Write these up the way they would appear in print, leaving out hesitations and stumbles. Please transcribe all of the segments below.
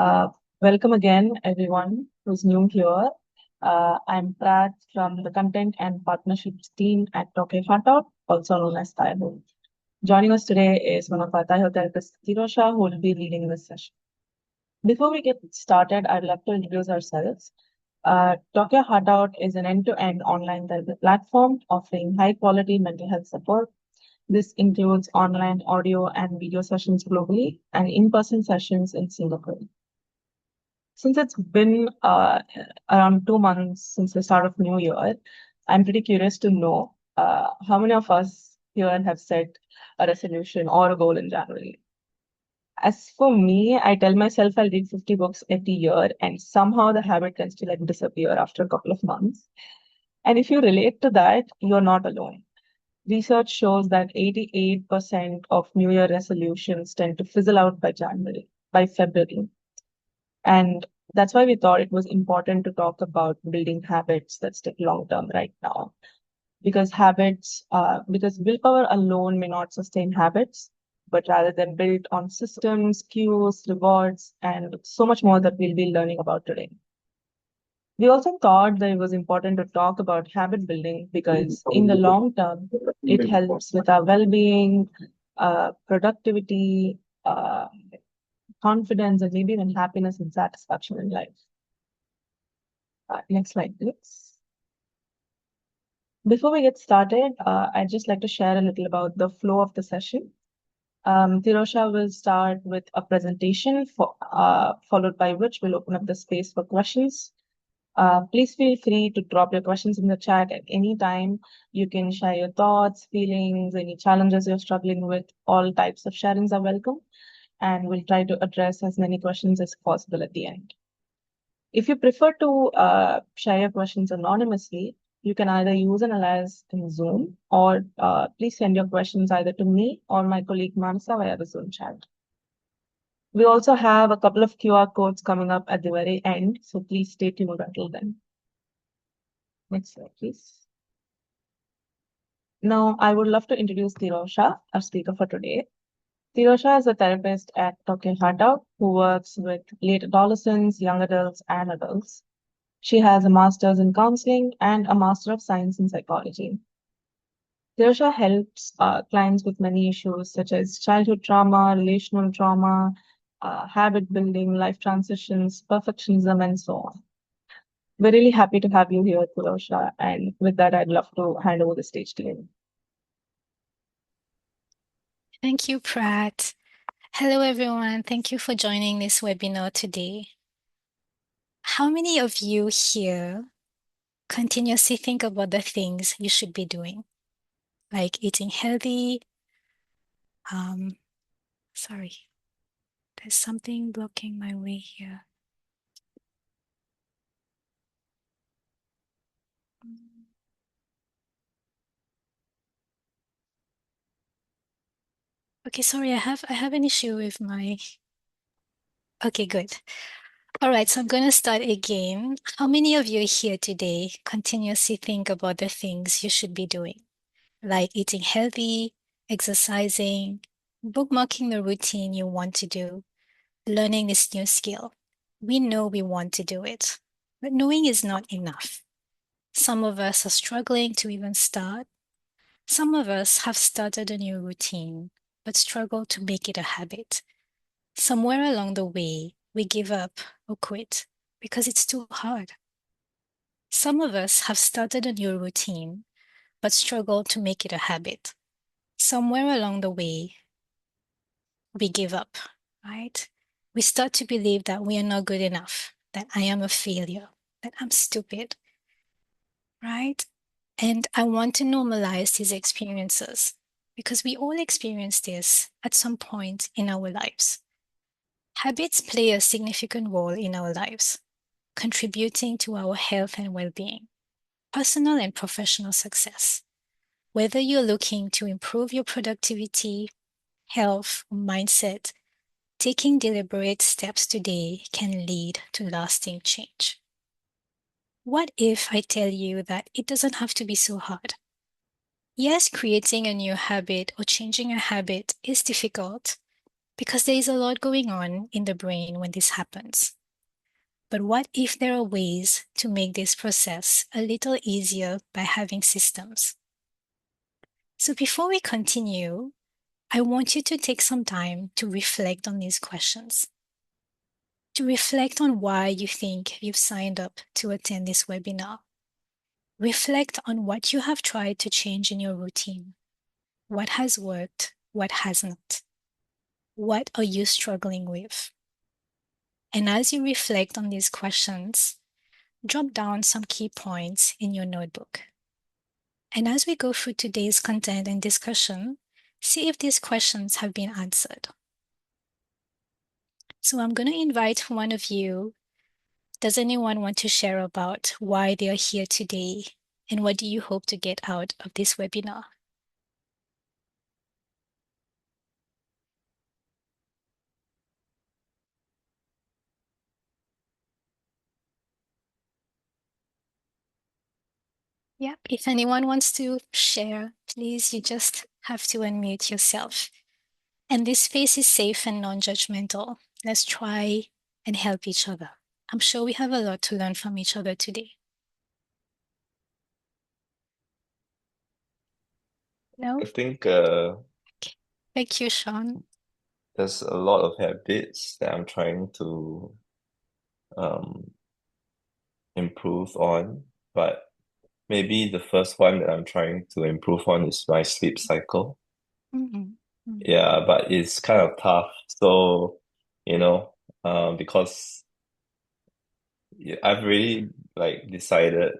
Uh, Welcome again, everyone who's new here. I'm Prat from the Content and Partnerships team at TYHO, also known as TYHO. Joining us today is one of our TYHO Therapist Teerousha, who will be leading this session. Before we get started, I'd love to introduce ourselves. Tokyo Heart Out is an end-to-end online therapy platform offering high-quality mental health support. This includes online audio and video sessions globally and in-person sessions in Singapore. Since it's been around 2 months since the start of New Year, I'm pretty curious to know how many of us here have set a resolution or a goal in January. As for me, I tell myself I'll read 50 books every year, and somehow the habit tends to like disappear after a couple of months. And if you relate to that, you're not alone. Research shows that 88% of New Year resolutions tend to fizzle out by February. And that's why we thought it was important to talk about building habits that stick long term right now. Because willpower alone may not sustain habits, but rather they're built on systems, cues, rewards, and so much more that we'll be learning about today. We also thought that it was important to talk about habit building because in the long term, it helps with our well-being, productivity, confidence, and maybe even happiness and satisfaction in life. Next slide, please. Before we get started, I'd just like to share a little about the flow of the session. Therusha will start with a presentation, followed by which we'll open up the space for questions. Please feel free to drop your questions in the chat at any time. You can share your thoughts, feelings, any challenges you're struggling with. All types of sharings are welcome, and we'll try to address as many questions as possible at the end. If you prefer to share your questions anonymously, you can either use an alias in Zoom or please send your questions either to me or my colleague Mansa via the Zoom chat. We also have a couple of QR codes coming up at the very end, so please stay tuned until then. Next slide, please. Now, I would love to introduce Therusha, our speaker for today. Therusha is a therapist at Tokyo Heart Out who works with late adolescents, young adults, and adults. She has a master's in counseling and a master of science in psychology. Therusha helps clients with many issues such as childhood trauma, relational trauma, habit building, life transitions, perfectionism, and so on. We're really happy to have you here, Therusha, and with that, I'd love to hand over the stage to you. Thank you, Prat. Hello, everyone. Thank you for joining this webinar today. How many of you here continuously think about the things you should be doing, like eating healthy? Sorry, there's something blocking my way here. Okay, sorry, I have an issue with my. Okay, good. All right, so I'm going to start again. How many of you here today continuously think about the things you should be doing, like eating healthy, exercising, bookmarking the routine you want to do, learning this new skill? We know we want to do it, but knowing is not enough. Some of us are struggling to even start. Some of us have started a new routine, but struggle to make it a habit. Somewhere along the way, we give up or quit because it's too hard. Some of us have started a new routine, but struggle to make it a habit. Somewhere along the way, we give up, right? We start to believe that we are not good enough, that I am a failure, that I'm stupid, right? And I want to normalize these experiences because we all experience this at some point in our lives. Habits play a significant role in our lives, contributing to our health and well-being, personal and professional success. Whether you're looking to improve your productivity, health, or mindset, taking deliberate steps today can lead to lasting change. What if I tell you that it doesn't have to be so hard? Yes, creating a new habit or changing a habit is difficult, because there is a lot going on in the brain when this happens. But what if there are ways to make this process a little easier by having systems? So before we continue, I want you to take some time to reflect on these questions, to reflect on why you think you've signed up to attend this webinar. Reflect on what you have tried to change in your routine. What has worked? What hasn't? What are you struggling with? And as you reflect on these questions, jot down some key points in your notebook. And as we go through today's content and discussion, see if these questions have been answered. So I'm going to invite one of you. Does anyone want to share about why they are here today and what do you hope to get out of this webinar? Yep, if anyone wants to share, please, you just have to unmute yourself. And this space is safe and non-judgmental. Let's try and help each other. I'm sure we have a lot to learn from each other today. No? I think Okay. Thank you, Sean. there's a lot of habits that I'm trying to improve on, but maybe the first one that I'm trying to improve on is my sleep cycle. Mm-hmm. Yeah, but it's kind of tough. So, you know, because I've really like decided,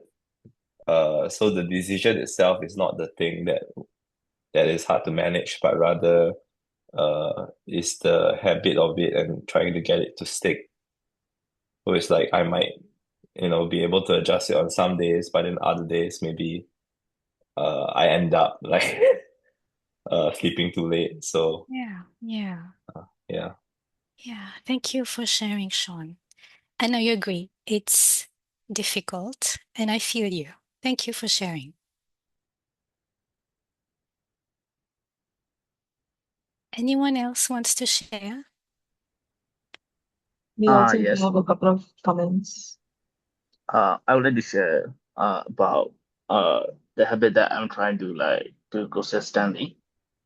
so the decision itself is not the thing that is hard to manage, but rather is the habit of it and trying to get it to stick. So it's like I might, be able to adjust it on some days, but then other days maybe I end up like sleeping too late. So Yeah, yeah, yeah. yeah. Thank you for sharing, Sean. I know you agree. It's difficult, and I feel you. Thank you for sharing. Anyone else wants to share? We also Yes. have a couple of comments. I would like to share about the habit that I'm trying to like do consistently.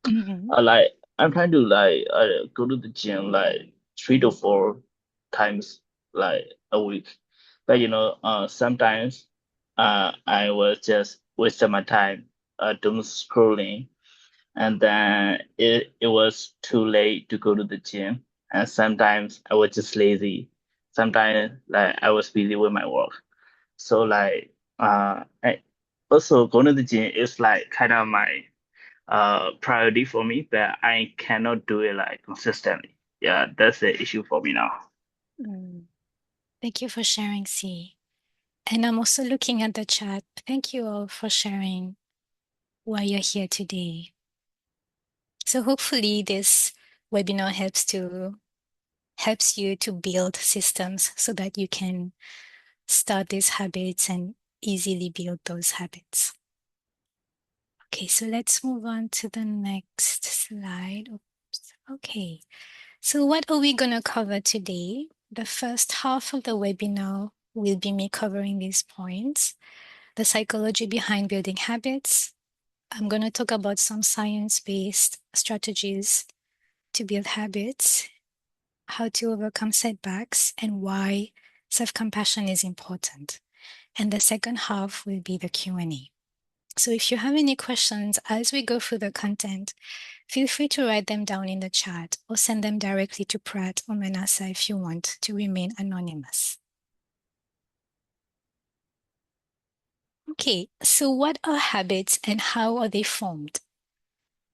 Mm-hmm. Like I'm trying to like go to the gym like 3 to 4 times like a week. But sometimes I was just wasting my time doom scrolling, and then it was too late to go to the gym. And sometimes I was just lazy. Sometimes like I was busy with my work. So like I also going to the gym is like kind of my priority for me, but I cannot do it like consistently. Yeah, that's the issue for me now. Mm. Thank you for sharing, C. And I'm also looking at the chat. Thank you all for sharing why you're here today. So hopefully this webinar helps you to build systems so that you can start these habits and easily build those habits. Okay, so let's move on to the next slide. Oops. Okay, so what are we going to cover today? The first half of the webinar will be me covering these points, the psychology behind building habits. I'm going to talk about some science-based strategies to build habits, how to overcome setbacks, and why self-compassion is important. And the second half will be the Q&A. So if you have any questions as we go through the content, feel free to write them down in the chat or send them directly to Prat or Manasa if you want to remain anonymous. Okay, so what are habits and how are they formed?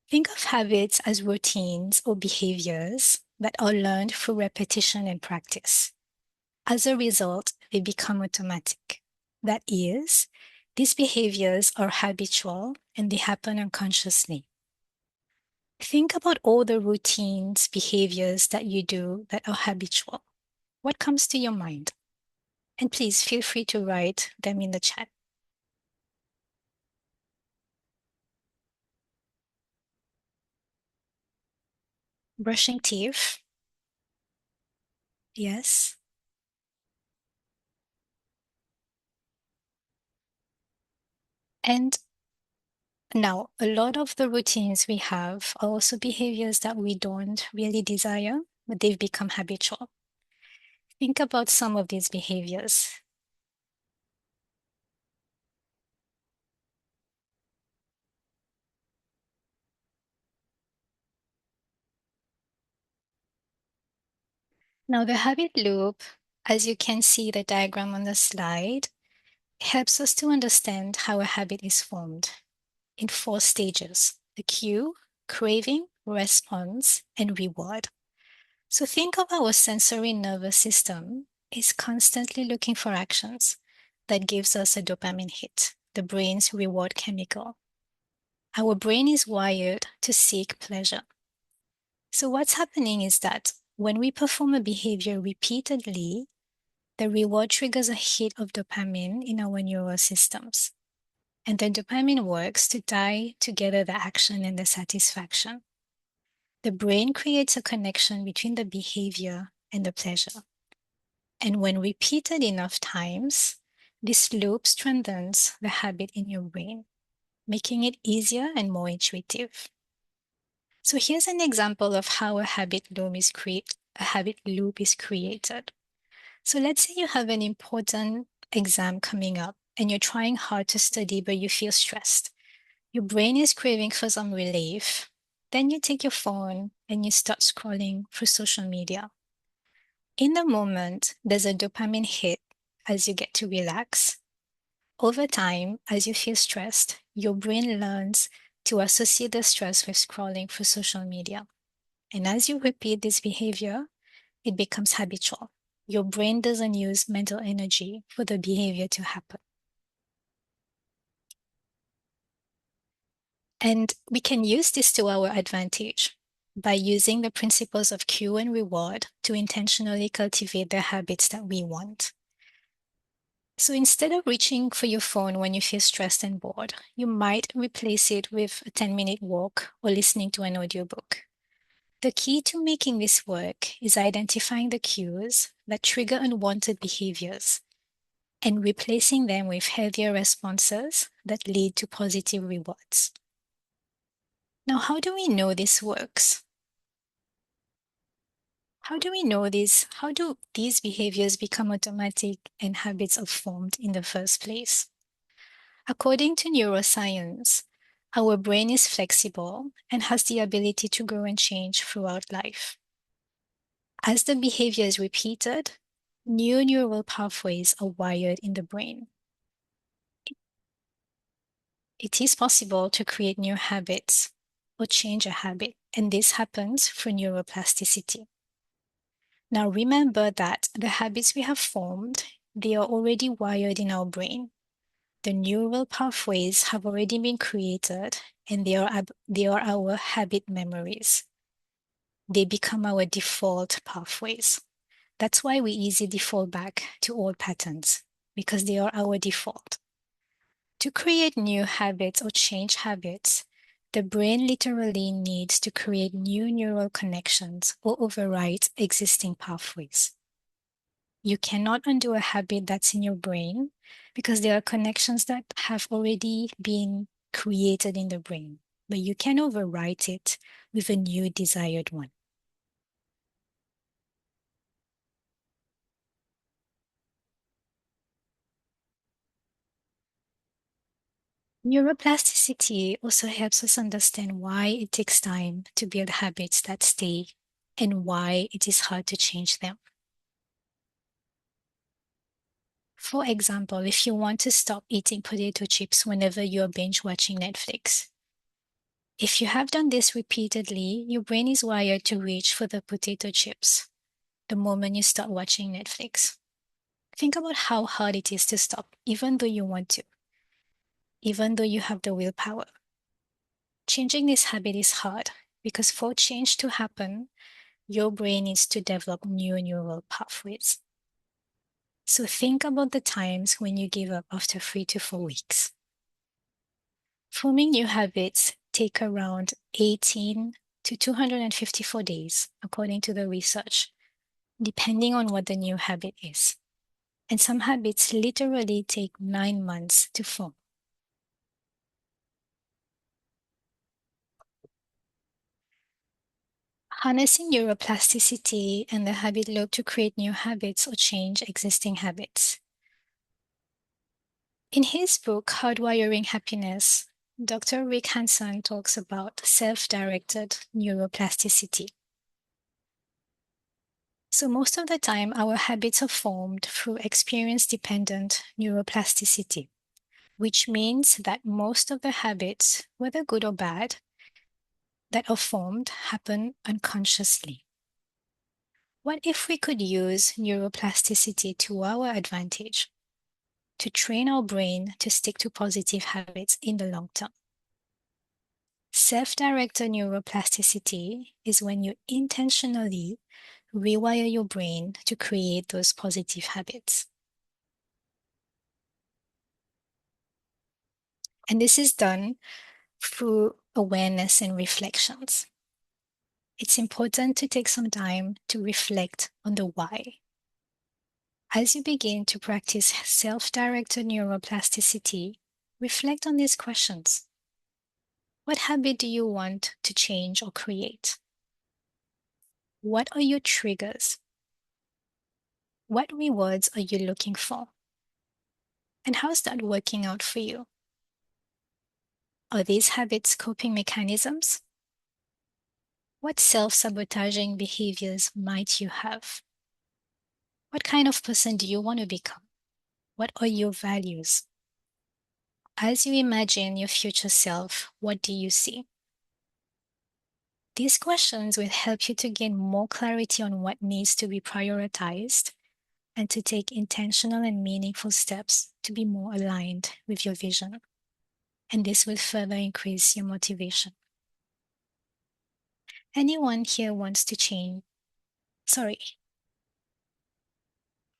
Think of habits as routines or behaviors that are learned through repetition and practice. As a result, they become automatic. That is, these behaviors are habitual and they happen unconsciously. Think about all the routines, behaviors that you do that are habitual. What comes to your mind? And please feel free to write them in the chat. Brushing teeth. Yes. And now, a lot of the routines we have are also behaviors that we don't really desire, but they've become habitual. Think about some of these behaviors. Now, the habit loop, as you can see the diagram on the slide, helps us to understand how a habit is formed in 4 stages: the cue, craving, response, and reward. So think of our sensory nervous system is constantly looking for actions that gives us a dopamine hit, the brain's reward chemical. Our brain is wired to seek pleasure. So what's happening is that when we perform a behavior repeatedly, the reward triggers a hit of dopamine in our neural systems. And the dopamine works to tie together the action and the satisfaction. The brain creates a connection between the behavior and the pleasure. And when repeated enough times, this loop strengthens the habit in your brain, making it easier and more intuitive. So here's an example of how a habit loop is created. So let's say you have an important exam coming up and you're trying hard to study, but you feel stressed. Your brain is craving for some relief. Then you take your phone and you start scrolling through social media. In the moment, there's a dopamine hit as you get to relax. Over time, as you feel stressed, your brain learns to associate the stress with scrolling through social media. And as you repeat this behavior, it becomes habitual. Your brain doesn't use mental energy for the behavior to happen. And we can use this to our advantage by using the principles of cue and reward to intentionally cultivate the habits that we want. So instead of reaching for your phone when you feel stressed and bored, you might replace it with a 10-minute walk or listening to an audiobook. The key to making this work is identifying the cues that trigger unwanted behaviors and replacing them with healthier responses that lead to positive rewards. Now, how do we know this works? How do we know this? How do these behaviors become automatic and habits are formed in the first place? According to neuroscience, our brain is flexible and has the ability to grow and change throughout life. As the behavior is repeated, new neural pathways are wired in the brain. It is possible to create new habits or change a habit, and this happens through neuroplasticity. Now remember that the habits we have formed, they are already wired in our brain. The neural pathways have already been created and they are our habit memories. They become our default pathways. That's why we easily fall back to old patterns, because they are our default. To create new habits or change habits, the brain literally needs to create new neural connections or override existing pathways. You cannot undo a habit that's in your brain because there are connections that have already been created in the brain, but you can overwrite it with a new desired one. Neuroplasticity also helps us understand why it takes time to build habits that stay and why it is hard to change them. For example, if you want to stop eating potato chips whenever you're binge watching Netflix, if you have done this repeatedly, your brain is wired to reach for the potato chips the moment you start watching Netflix. Think about how hard it is to stop, even though you want to, even though you have the willpower. Changing this habit is hard because for change to happen, your brain needs to develop new neural pathways. So think about the times when you give up after 3 to 4 weeks. Forming new habits take around 18 to 254 days, according to the research, depending on what the new habit is. And some habits literally take 9 months to form. Harnessing neuroplasticity and the habit loop to create new habits or change existing habits. In his book, Hardwiring Happiness, Dr. Rick Hanson talks about self-directed neuroplasticity. So most of the time, our habits are formed through experience-dependent neuroplasticity, which means that most of the habits, whether good or bad, that are formed happen unconsciously. What if we could use neuroplasticity to our advantage, to train our brain to stick to positive habits in the long term? Self-directed neuroplasticity is when you intentionally rewire your brain to create those positive habits. And this is done through awareness and reflections. It's important to take some time to reflect on the why. As you begin to practice self-directed neuroplasticity, reflect on these questions. What habit do you want to change or create? What are your triggers? What rewards are you looking for? And how's that working out for you? Are these habits coping mechanisms? What self-sabotaging behaviors might you have? What kind of person do you want to become? What are your values? As you imagine your future self, what do you see? These questions will help you to gain more clarity on what needs to be prioritized and to take intentional and meaningful steps to be more aligned with your vision. And this will further increase your motivation. Anyone here wants to change? Sorry.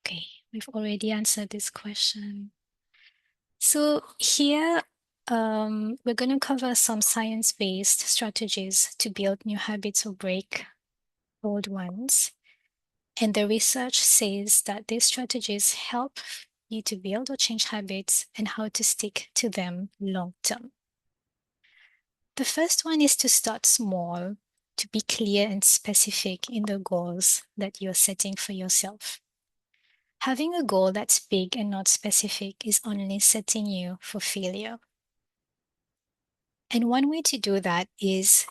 Okay, we've already answered this question. So here, we're going to cover some science-based strategies to build new habits or break old ones. And the research says that these strategies help you to build or change habits and how to stick to them long term. The first one is to start small, to be clear and specific in the goals that you're setting for yourself. Having a goal that's big and not specific is only setting you for failure. And one way to do that is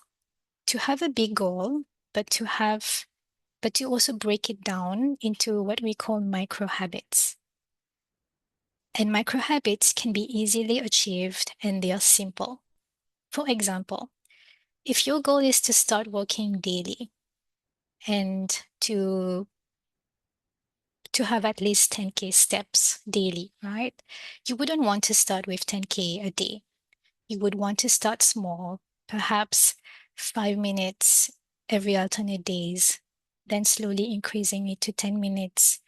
to have a big goal, but to also break it down into what we call micro habits. And micro habits can be easily achieved and they are simple. For example, if your goal is to start walking daily and to have at least 10K steps daily, right? You wouldn't want to start with 10K a day. You would want to start small, perhaps 5 minutes every alternate days, then slowly increasing it to 10 minutes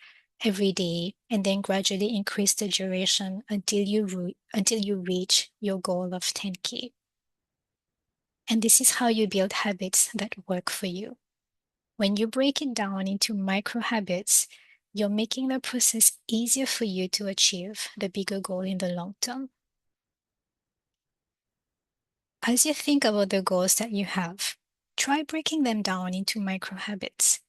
every day, and then gradually increase the duration until you reach your goal of 10K. And this is how you build habits that work for you. When you break it down into micro habits, you're making the process easier for you to achieve the bigger goal in the long term. As you think about the goals that you have, try breaking them down into micro habits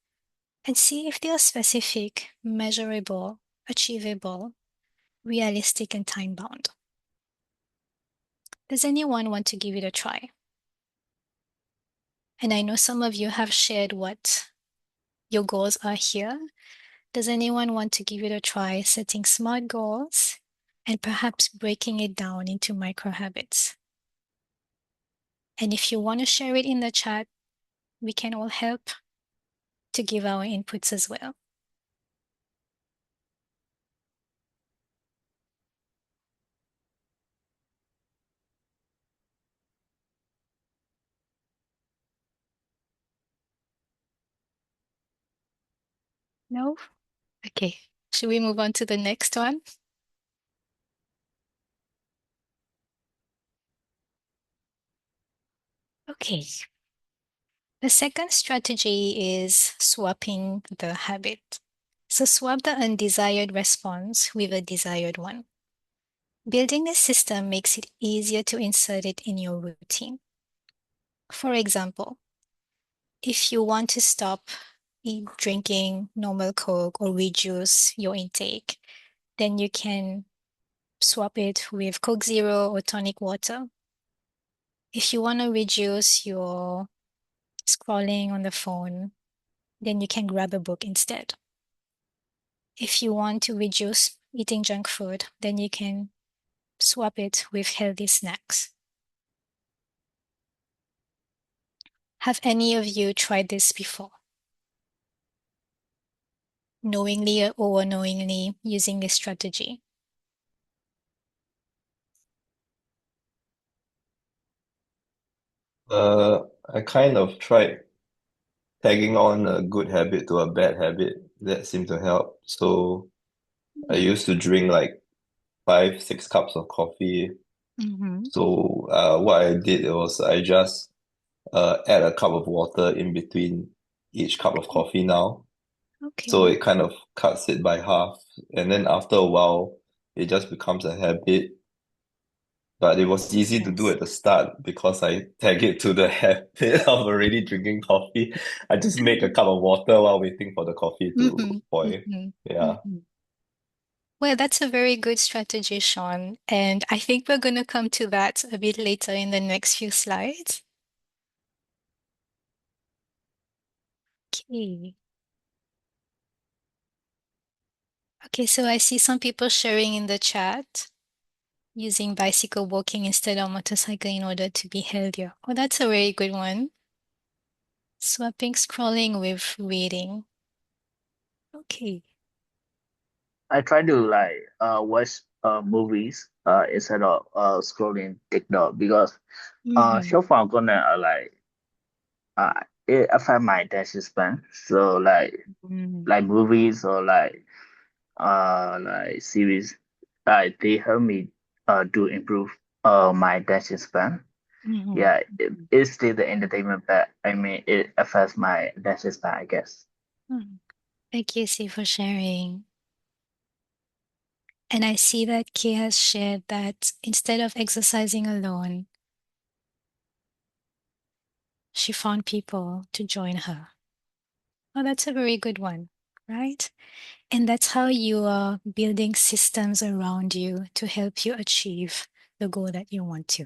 and see if they are specific, measurable, achievable, realistic, and time-bound. Does anyone want to give it a try? And I know some of you have shared what your goals are here. Does anyone want to give it a try setting SMART goals and perhaps breaking it down into micro habits? And if you want to share it in the chat, we can all help to give our inputs as well. No? Okay. Should we move on to the next one? Okay. The second strategy is swapping the habit. So swap the undesired response with a desired one. Building this system makes it easier to insert it in your routine. For example, if you want to stop drinking normal Coke or reduce your intake, then you can swap it with Coke Zero or tonic water. If you want to reduce your scrolling on the phone, then you can grab a book instead. If you want to reduce eating junk food, then you can swap it with healthy snacks. Have any of you tried this before? Knowingly or unknowingly using this strategy? I kind of tried tagging on a good habit to a bad habit. That seemed to help. So I used to drink like 5, 6 cups of coffee. Mm-hmm. So what I did was I just add a cup of water in between each cup of coffee now. So Okay. it kind of cuts it by half. And then after a while, it just becomes a habit. But it was easy to do Yes. at the start because I tag it to the habit of already drinking coffee. I just make a cup of water while waiting for the coffee Mm-hmm. to boil. Mm-hmm. Yeah. Mm-hmm. Well, that's a very good strategy, Sean. And I think we're going to come to that a bit later in the next few slides. Okay. Okay, so I see some people sharing in the chat using bicycle walking instead of motorcycle in order to be healthier. Oh, that's a very good one. Swapping scrolling with reading. Okay. I try to like watch movies instead of scrolling TikTok because Mm-hmm. short form content are like it affect my attention span. So Mm-hmm. like movies or like series, they help me to improve my attention span. Mm-hmm. Yeah, it's still the entertainment, but I mean it affects my attention span, I guess. Mm-hmm. Thank you, C, for sharing. And I see that Kay has shared that instead of exercising alone, she found people to join her. Oh, that's a very good one, right? And that's how you are building systems around you to help you achieve the goal that you want to.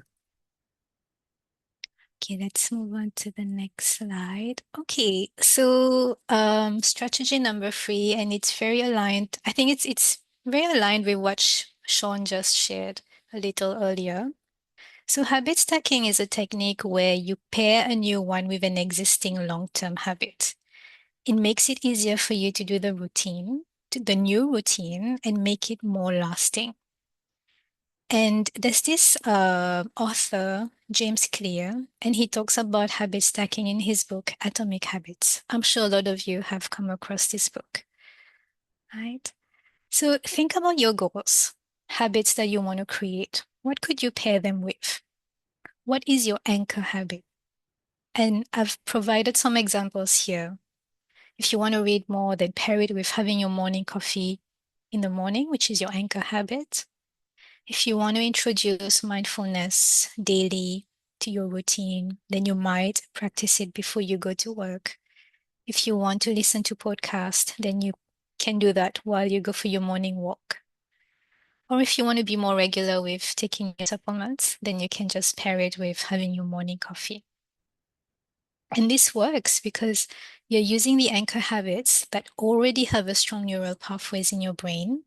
Okay, let's move on to the next slide. Okay, so strategy number 3, and it's very aligned. I think it's very aligned with what Sean just shared a little earlier. So habit stacking is a technique where you pair a new one with an existing long-term habit. It makes it easier for you to do the new routine, and make it more lasting. And there's this author, James Clear, and he talks about habit stacking in his book, Atomic Habits. I'm sure a lot of you have come across this book, right? So think about your goals, habits that you want to create. What could you pair them with? What is your anchor habit? And I've provided some examples here. If you want to read more, then pair it with having your morning coffee in the morning, which is your anchor habit. If you want to introduce mindfulness daily to your routine, then you might practice it before you go to work. If you want to listen to podcasts, then you can do that while you go for your morning walk. Or if you want to be more regular with taking your supplements, then you can just pair it with having your morning coffee. And this works because you're using the anchor habits that already have a strong neural pathways in your brain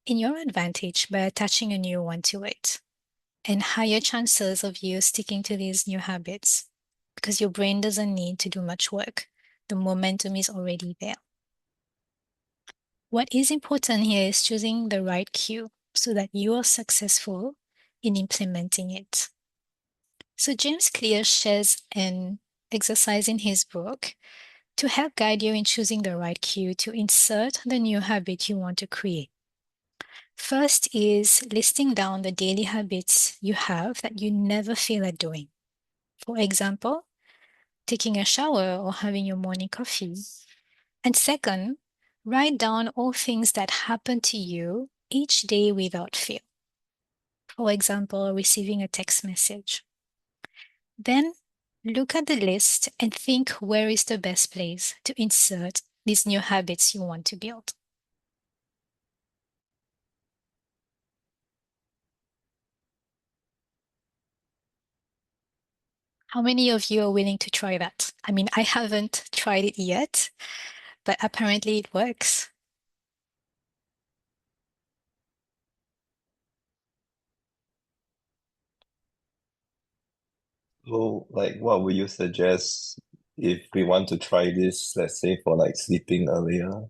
in your advantage by attaching a new one to it, and higher chances of you sticking to these new habits because your brain doesn't need to do much work. The momentum is already there. What is important here is choosing the right cue so that you are successful in implementing it. So James Clear shares an exercise in his book to help guide you in choosing the right cue to insert the new habit you want to create. First is listing down the daily habits you have that you never feel like doing. For example, taking a shower, or having your morning coffee. And second, write down all things that happen to you each day without fail. For example, receiving a text message. Then look at the list and think where is the best place to insert these new habits you want to build. How many of you are willing to try that? I mean, I haven't tried it yet, but apparently it works. So, like, what would you suggest if we want to try this, let's say for like sleeping earlier?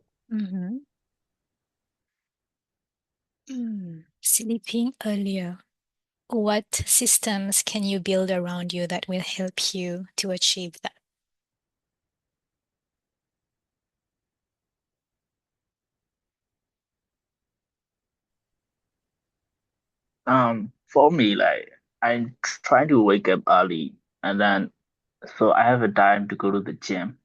Sleeping earlier. What systems can you build around you that will help you to achieve that? For me, like I'm trying to wake up early, and then so I have a time to go to the gym.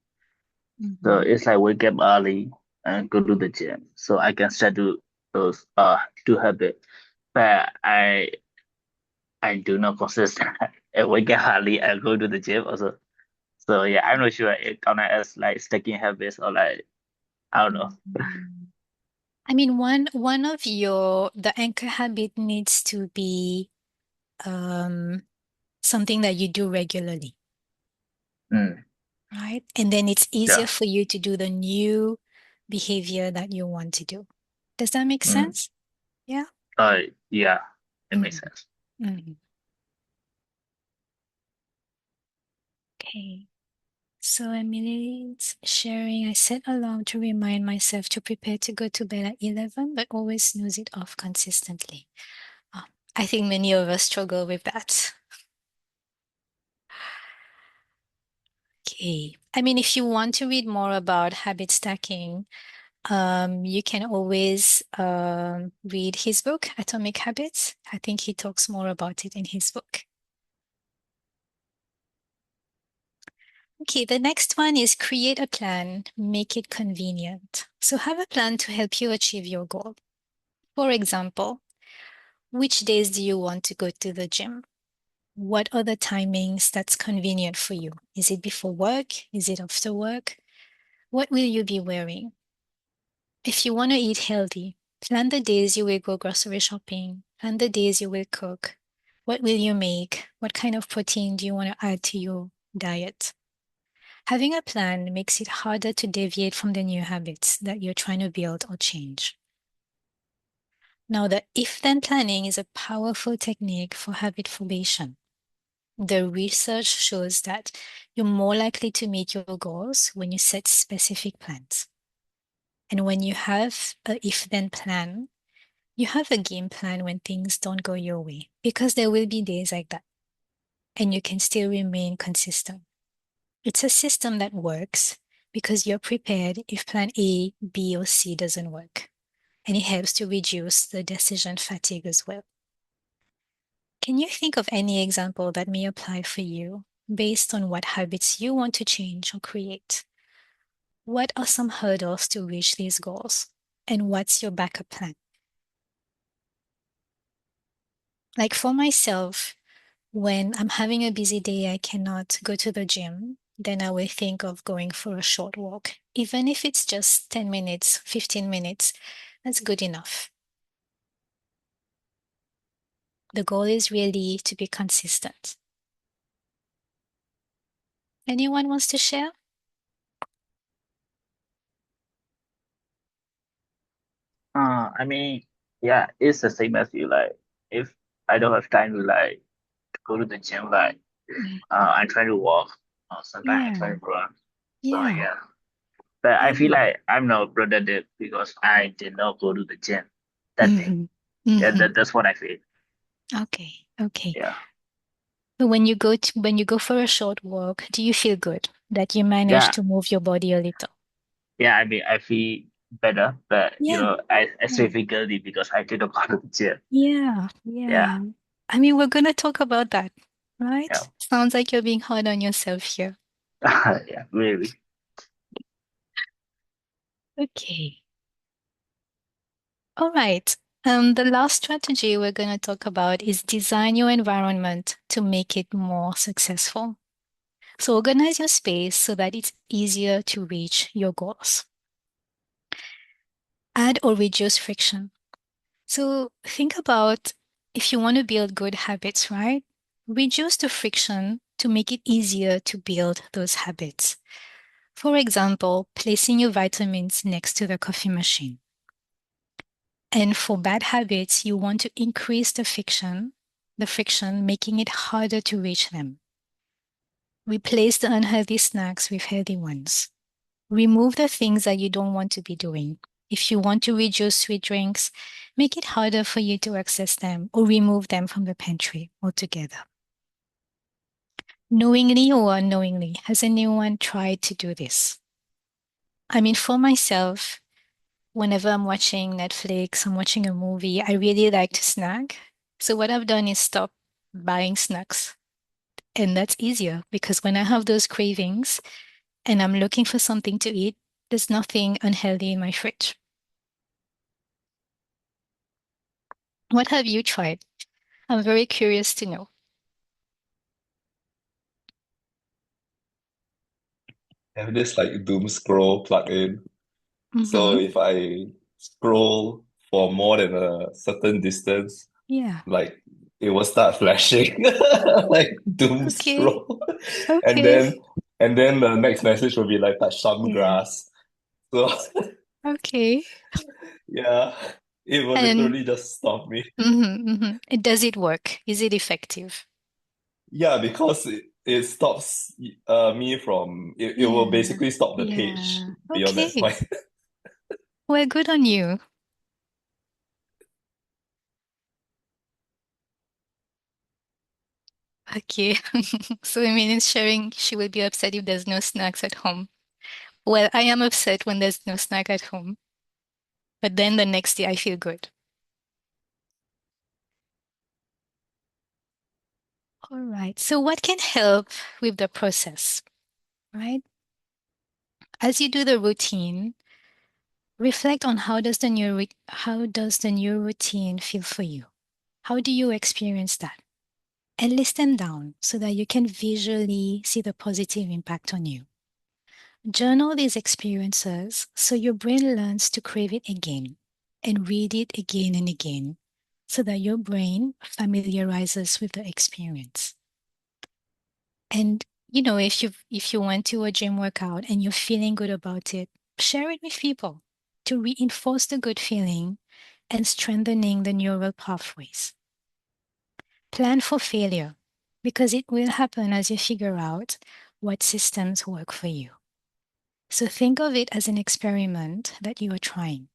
So it's like wake up early and go to the gym, so I can start to those two habits. But I do not consist. I wake up early and go to the gym also. So yeah, I'm not sure it count as like sticking habits or like I don't know. I mean, one of the anchor habit needs to be something that you do regularly, Mm, right? And then it's easier yeah. for you to do the new behavior that you want to do. Does that make Mm. sense? Yeah. Yeah, it makes Mhm. sense. Mhm. Okay. So Emily's sharing, I set alarm to remind myself to prepare to go to bed at 11, but always snooze it off consistently. Oh, I think many of us struggle with that. Okay. I mean, if you want to read more about habit stacking, you can always read his book, Atomic Habits. I think he talks more about it in his book. Okay, the next one is create a plan, make it convenient. So have a plan to help you achieve your goal. For example, which days do you want to go to the gym? What are the timings that's convenient for you? Is it before work? Is it after work? What will you be wearing? If you want to eat healthy, plan the days you will go grocery shopping, plan the days you will cook. What will you make? What kind of protein do you want to add to your diet? Having a plan makes it harder to deviate from the new habits that you're trying to build or change. Now, the if-then planning is a powerful technique for habit formation. The research shows that you're more likely to meet your goals when you set specific plans. And when you have a if-then plan, you have a game plan when things don't go your way, because there will be days like that, and you can still remain consistent. It's a system that works because you're prepared if plan A, B, or C doesn't work, and it helps to reduce the decision fatigue as well. Can you think of any example that may apply for you based on what habits you want to change or create? What are some hurdles to reach these goals? And what's your backup plan? Like for myself, when I'm having a busy day, I cannot go to the gym, then I will think of going for a short walk. Even if it's just 10 minutes, 15 minutes, that's good enough. The goal is really to be consistent. Anyone wants to share? I mean, yeah, it's the same as you. Like, if I don't have time to like go to the gym, like, Mm. I try to walk. Sometimes I Yeah, try to run. So yeah, yeah, but I feel yeah. like I'm not productive because I did not go to the gym that day. Hmm. Yeah, Hmm. that's what I feel. Okay, okay. Yeah, But when you go for a short walk, do you feel good that you managed yeah, to move your body a little? yeah. I mean, I feel better, but Yeah, I yeah, still feel guilty because I did not go to the gym. yeah, Yeah, yeah. I mean, we're gonna talk about that, yeah. right? Sounds like you're being hard on yourself here. Yeah, really. Okay. All right. The last strategy we're going to talk about is design your environment to make it more successful. So organize your space so that it's easier to reach your goals. Add or reduce friction. So think about if you want to build good habits, right? Reduce the friction to make it easier to build those habits. For example, placing your vitamins next to the coffee machine. And for bad habits, you want to increase the friction, making it harder to reach them. Replace the unhealthy snacks with healthy ones. Remove the things that you don't want to be doing. If you want to reduce sweet drinks, make it harder for you to access them or remove them from the pantry altogether. Knowingly or unknowingly, has anyone tried to do this? I mean, for myself, whenever I'm watching Netflix, I'm watching a movie, I really like to snack. So what I've done is stop buying snacks. And that's easier because when I have those cravings and I'm looking for something to eat, there's nothing unhealthy in my fridge. What have you tried? I'm very curious to know. I have this like doom scroll plugin. So Mm-hmm. if I scroll for more than a certain distance, Yeah. like it will start flashing like doom Okay. scroll. And Okay. then and then the next message will be like touch some Yeah. grass. So Okay. yeah, it will And literally just stop me. does it work? Is it effective? Yeah, because it stops me from it will Yeah. basically stop the page Yeah. beyond that Okay. point. Well, good on you. Okay. So I mean, it's sharing, she will be upset if there's no snacks at home. Well, I am upset when there's no snack at home, but then the next day I feel good. All right. So what can help with the process, right? As you do the routine, reflect on how does the new routine feel for you? How do you experience that? And list them down so that you can visually see the positive impact on you. Journal these experiences so your brain learns to crave it again and read it again and again so that your brain familiarizes with the experience. And if you went to a gym workout and you're feeling good about it, share it with people to reinforce the good feeling and strengthening the neural pathways. Plan for failure because it will happen as you figure out what systems work for you. So think of it as an experiment that you are trying.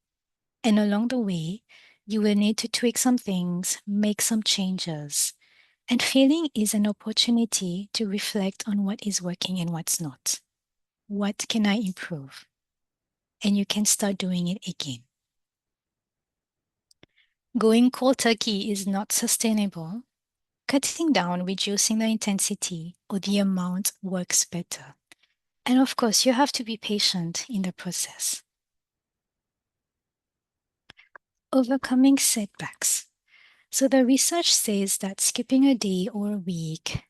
And along the way, you will need to tweak some things, make some changes. And failing is an opportunity to reflect on what is working and what's not. What can I improve? And you can start doing it again. Going cold turkey is not sustainable. Cutting down, reducing the intensity or the amount works better. And of course, you have to be patient in the process. Overcoming setbacks. So the research says that skipping a day or a week,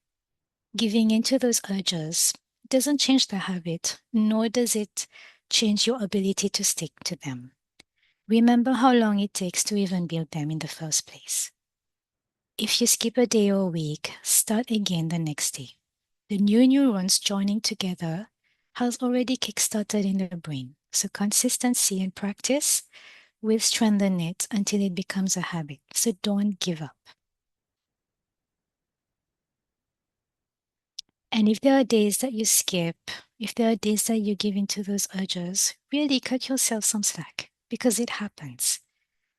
giving into those urges, doesn't change the habit, nor does it change your ability to stick to them. Remember how long it takes to even build them in the first place. If you skip a day or a week, start again the next day. The new neurons joining together has already kickstarted in the brain. So consistency and practice will strengthen it until it becomes a habit. So don't give up. And if there are days that you skip, if there are days that you give into those urges, really cut yourself some slack because it happens.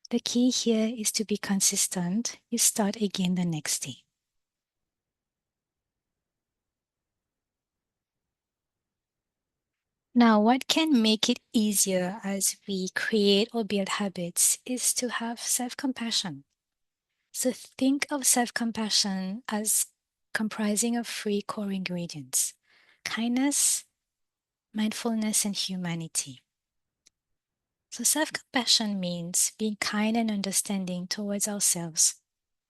The key here is to be consistent. You start again the next day. Now, what can make it easier as we create or build habits is to have self compassion. So think of self compassion as comprising of three core ingredients: kindness, mindfulness, and humanity. So self-compassion means being kind and understanding towards ourselves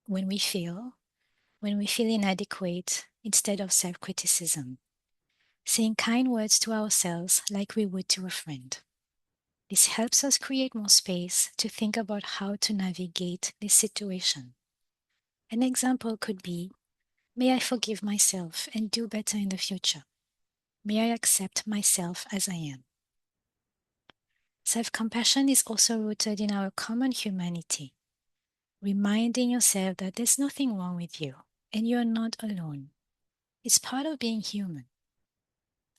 when we feel inadequate instead of self-criticism. Saying kind words to ourselves like we would to a friend. This helps us create more space to think about how to navigate this situation. An example could be, may I forgive myself and do better in the future. May I accept myself as I am. Self-compassion is also rooted in our common humanity, reminding yourself that there's nothing wrong with you and you're not alone. It's part of being human.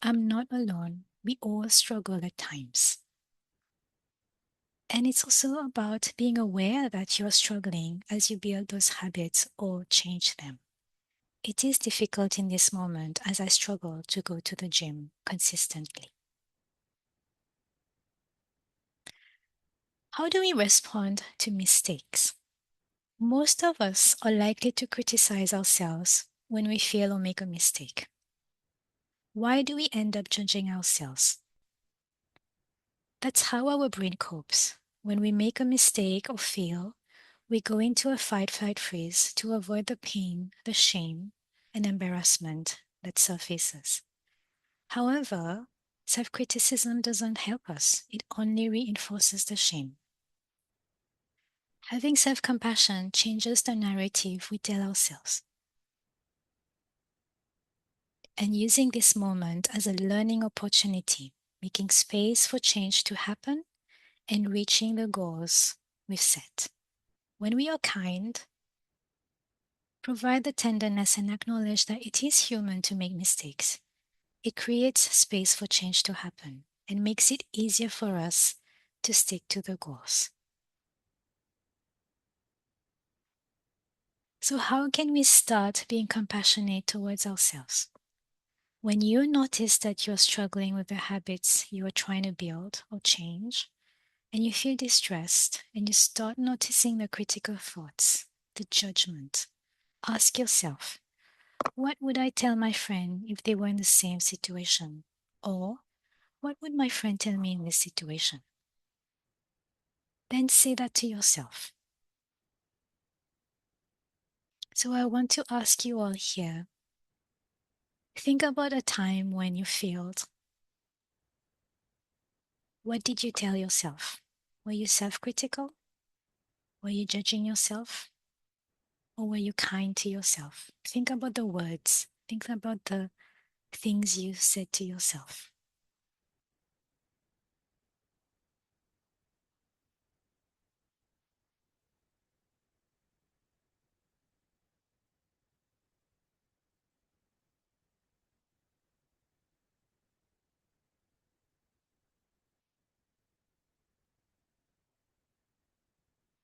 I'm not alone. We all struggle at times. And it's also about being aware that you're struggling as you build those habits or change them. It is difficult in this moment as I struggle to go to the gym consistently. How do we respond to mistakes? Most of us are likely to criticize ourselves when we fail or make a mistake. Why do we end up judging ourselves? That's how our brain copes. When we make a mistake or fail, we go into a fight-flight freeze to avoid the pain, the shame, and embarrassment that surfaces. However, self-criticism doesn't help us. It only reinforces the shame. Having self-compassion changes the narrative we tell ourselves. And using this moment as a learning opportunity, making space for change to happen and reaching the goals we've set. When we are kind, provide the tenderness and acknowledge that it is human to make mistakes. It creates space for change to happen and makes it easier for us to stick to the goals. So how can we start being compassionate towards ourselves? When you notice that you're struggling with the habits you are trying to build or change, and you feel distressed and you start noticing the critical thoughts, the judgment, ask yourself, what would I tell my friend if they were in the same situation? Or what would my friend tell me in this situation? Then say that to yourself. So I want to ask you all here, think about a time when you failed. What did you tell yourself? Were you self-critical? Were you judging yourself? Or were you kind to yourself? Think about the words. Think about the things you said to yourself.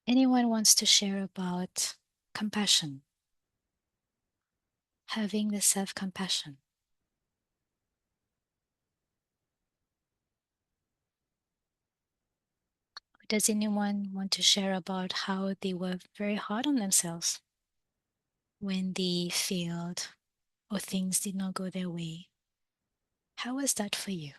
Anyone wants to share about compassion? Having the self-compassion. Does anyone want to share about how they were very hard on themselves when they failed or things did not go their way? How was that for you?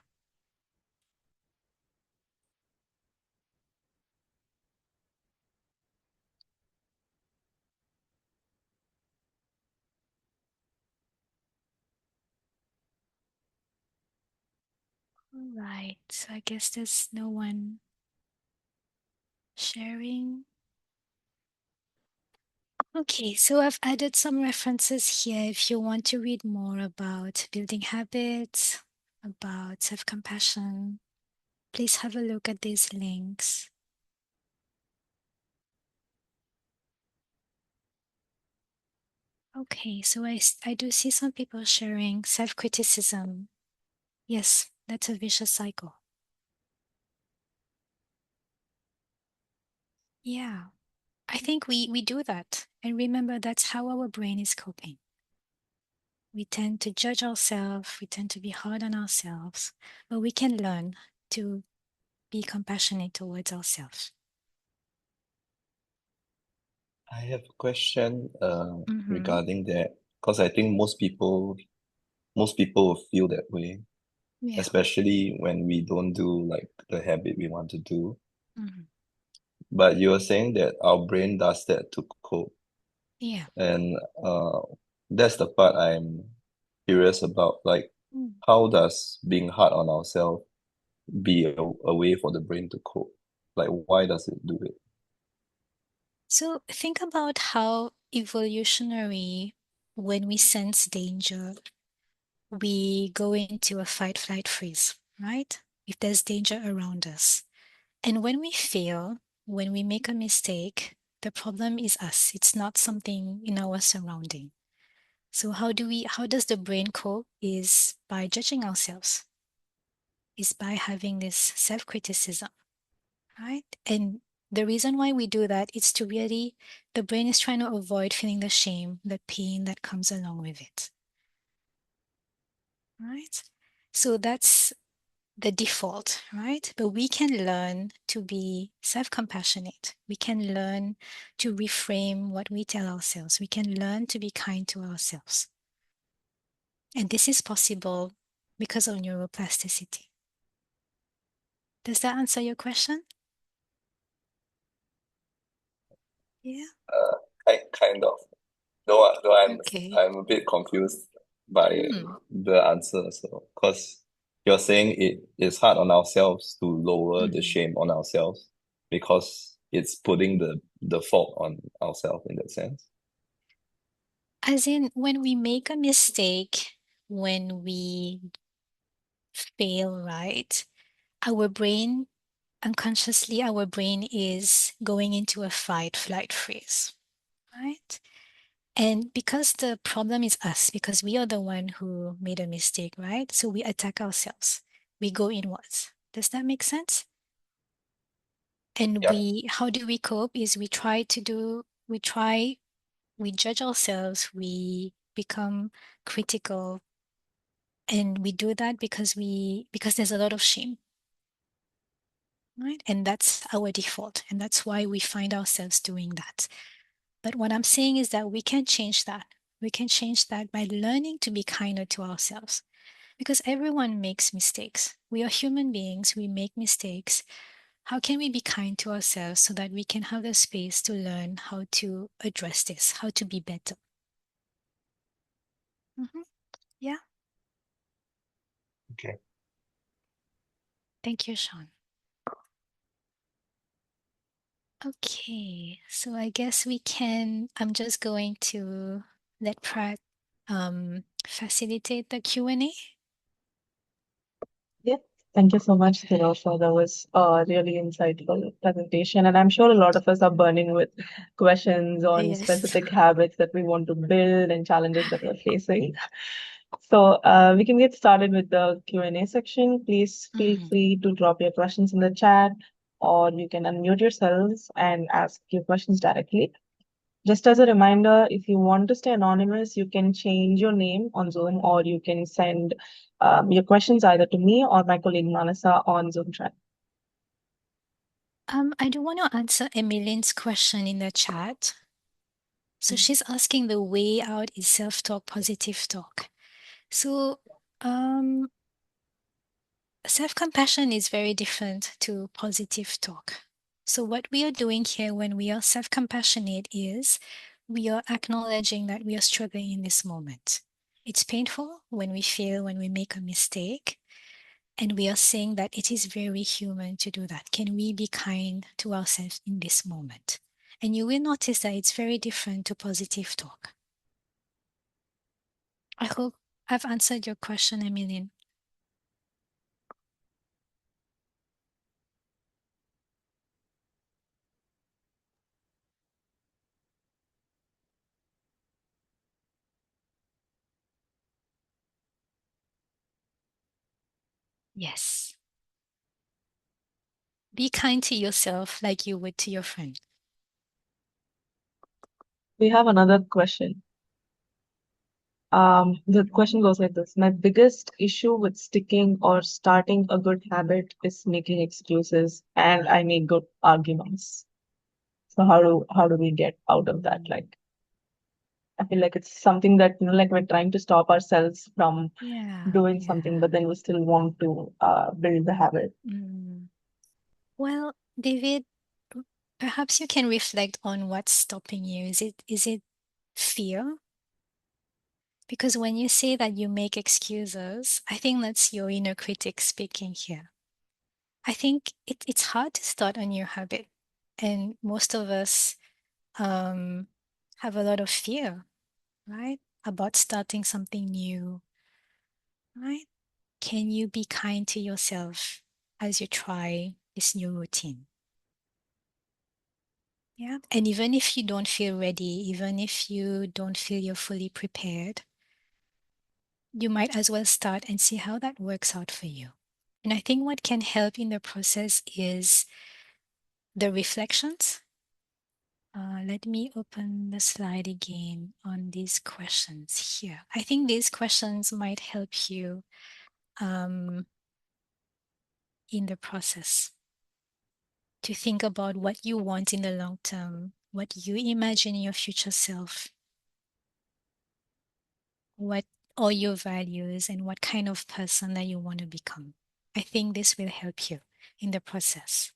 All right, so I guess there's no one sharing. Okay, so I've added some references here if you want to read more about building habits, about self-compassion. Please have a look at these links. Okay, so I do see some people sharing self-criticism. Yes, that's a vicious cycle. Yeah, I think we do that. And remember, that's how our brain is coping. We tend to judge ourselves, we tend to be hard on ourselves, but we can learn to be compassionate towards ourselves. I have a question Mhm. regarding that because I think most people most people will feel that way, Yeah. especially when we don't do like the habit we want to do. Mhm. But you were saying that our brain does that to cope. Yeah. And that's the part I'm curious about. Like, Mm. how does being hard on ourselves be a way for the brain to cope? Like, why does it do it? So think about how evolutionary, when we sense danger, we go into a fight, flight, freeze, right? If there's danger around us. And when we fail, when we make a mistake, the problem is us. It's not something in our surrounding. So how does the brain cope? Is by judging ourselves, is by having this self-criticism, right? And the reason why we do that is to really, the brain is trying to avoid feeling the shame, the pain that comes along with it, right? So that's the default, right? But we can learn to be self-compassionate. We can learn to reframe what we tell ourselves. We can learn to be kind to ourselves. And this is possible because of neuroplasticity. Does that answer your question? Yeah. Kind of. Though Okay. I'm a bit confused by Hmm. the answer. So, because you're saying it is hard on ourselves to lower the Mhm. shame on ourselves because it's putting the fault on ourselves in that sense. As in, when we make a mistake, when we fail, right? Our brain, unconsciously, our brain is going into a fight, flight, freeze, right? And because the problem is us, because we are the one who made a mistake, right? So we attack ourselves. We go inwards. Does that make sense? And Yeah. how do we cope? Is we judge ourselves, we become critical, and we do that because there's a lot of shame, right? And that's our default, and that's why we find ourselves doing that. But what I'm saying is that we can change that. We can change that by learning to be kinder to ourselves, because everyone makes mistakes. We are human beings, we make mistakes. How can we be kind to ourselves so that we can have the space to learn how to address this, how to be better? Yeah. Okay. Thank you, Sean. Okay, so I guess I'm just going to let Pratt facilitate the Q&A. Yeah, thank you so much, Hiroshi. That was a really insightful presentation, and I'm sure a lot of us are burning with questions on Yes. specific habits that we want to build and challenges that we're facing. So we can get started with the Q&A section. Please feel Mhm. free to drop your questions in the chat, or you can unmute yourselves and ask your questions directly. Just as a reminder, if you want to stay anonymous, you can change your name on Zoom, or you can send your questions either to me or my colleague Manasa on Zoom chat. I do want to answer Emily's question in the chat. So she's asking, the way out is self-talk, positive talk. So self-compassion is very different to positive talk. So what we are doing here when we are self-compassionate is we are acknowledging that we are struggling in this moment. It's painful when we fail, when we make a mistake, and we are saying that it is very human to do that. Can we be kind to ourselves in this moment? And you will notice that it's very different to positive talk. I hope I've answered your question, Emmeline. Yes. Be kind to yourself like you would to your friend. We have another question. The question goes like this: my biggest issue with sticking or starting a good habit is making excuses, and I make good arguments. So how do we get out of that? Like, I feel like it's something that, like we're trying to stop ourselves from doing Yeah. something, but then we still want to build the habit. Well, David, perhaps you can reflect on what's stopping you. Is it fear? Because when you say that you make excuses, I think that's your inner critic speaking here. I think it's hard to start a new habit, and most of us have a lot of fear, right? About starting something new, right? Can you be kind to yourself as you try this new routine? Yeah. And even if you don't feel ready, even if you don't feel you're fully prepared, you might as well start and see how that works out for you. And I think what can help in the process is the reflections. Let me open the slide again on these questions here. I think these questions might help you in the process to think about what you want in the long term, what you imagine your future self, what are your values, and what kind of person that you want to become. I think this will help you in the process.